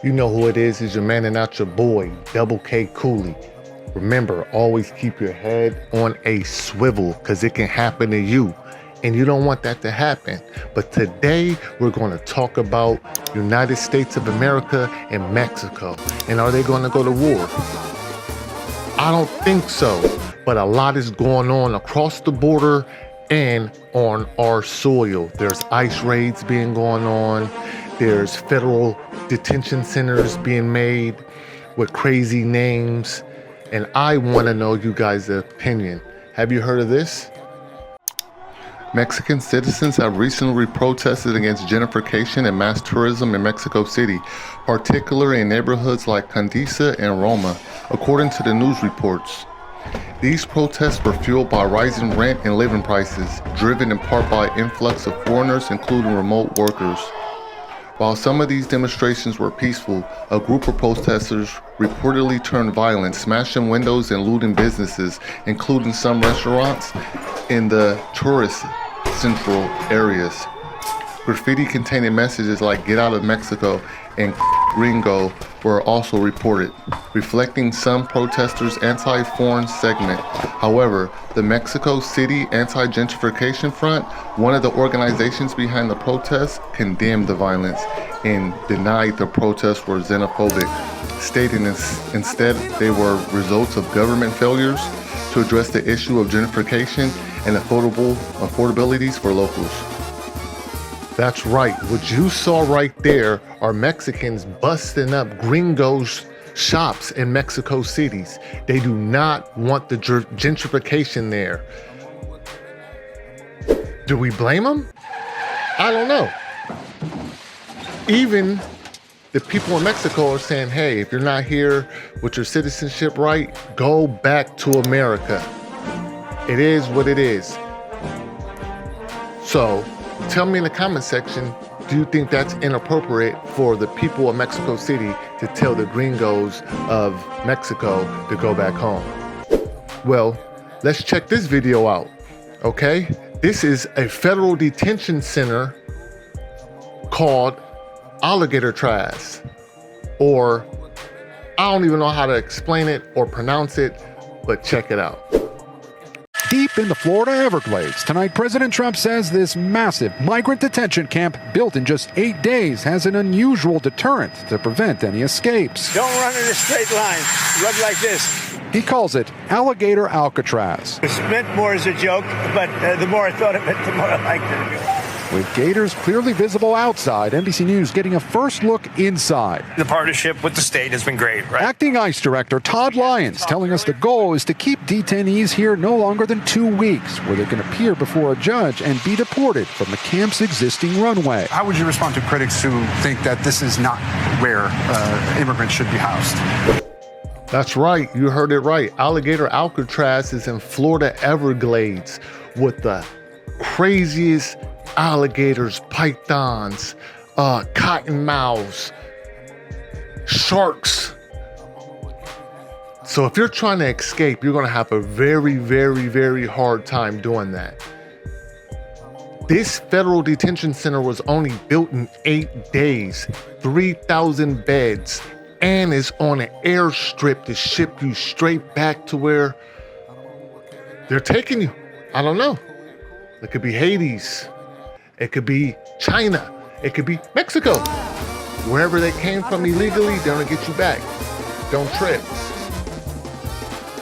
You know who it is. It's your man and not your boy, Double K Cooley. Remember, always keep your head on a swivel because it can happen to you. And you don't want that to happen. But today, we're going to talk about United States of America and Mexico. And are they going to go to war? I don't think so. But a lot is going on across the border and on our soil. There's ICE raids being going on. There's federal detention centers being made with crazy names. And I want to know you guys' opinion. Have you heard of this? Mexican citizens have recently protested against gentrification and mass tourism in Mexico City, particularly in neighborhoods like Condesa and Roma, according to the news reports. These protests were fueled by rising rent and living prices, driven in part by influx of foreigners, including remote workers. While some of these demonstrations were peaceful, a group of protesters reportedly turned violent, smashing windows and looting businesses, including some restaurants in the tourist central areas. Graffiti containing messages like "Get out of Mexico" and "Gringo" were also reported, reflecting some protesters' anti-foreign segment. However, the Mexico City Anti-Gentrification Front, one of the organizations behind the protests, condemned the violence and denied the protests were xenophobic, stating instead they were results of government failures to address the issue of gentrification and affordabilities for locals. That's right. What you saw right there are Mexicans busting up gringos' shops in Mexico cities. They do not want the gentrification there. Do we blame them? I don't know. Even the people in Mexico are saying, hey, if you're not here with your citizenship right, go back to America. It is what it is. So, tell me in the comment section, do you think that's inappropriate for the people of Mexico City to tell the gringos of Mexico to go back home? Well, let's check this video out, okay? This is a federal detention center called Alcatraz, or I don't even know how to explain it or pronounce it, but check it out. Deep in the Florida Everglades, tonight President Trump says this massive migrant detention camp built in just 8 days has an unusual deterrent to prevent any escapes. Don't run in a straight line. Run like this. He calls it Alligator Alcatraz. It's meant more as a joke, but the more I thought of it, the more I liked it. With gators clearly visible outside, NBC News getting a first look inside. The partnership with the state has been great, right? Acting ICE Director Todd Lyons telling us the goal is to keep detainees here no longer than 2 weeks, where they can appear before a judge and be deported from the camp's existing runway. How would you respond to critics who think that this is not where immigrants should be housed? That's right. You heard it right. Alligator Alcatraz is in Florida Everglades with the craziest alligators, pythons, cottonmouths, sharks. So if you're trying to escape, you're going to have a very, very, very hard time doing that. This federal detention center was only built in 8 days, 3,000 beds, and is on an airstrip to ship you straight back to where they're taking you. I don't know. It could be Hades. It could be China. It could be Mexico. Wherever they came from illegally, they're gonna get you back. Don't trip.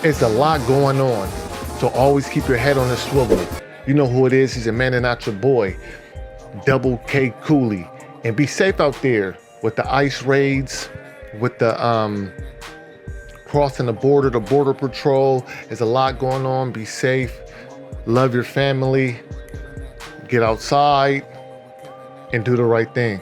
It's a lot going on. So always keep your head on the swivel. You know who it is. He's a man and not your boy, Double K Cooley. And be safe out there with the ICE raids, with the crossing the border patrol. There's a lot going on. Be safe. Love your family. Get outside and do the right thing.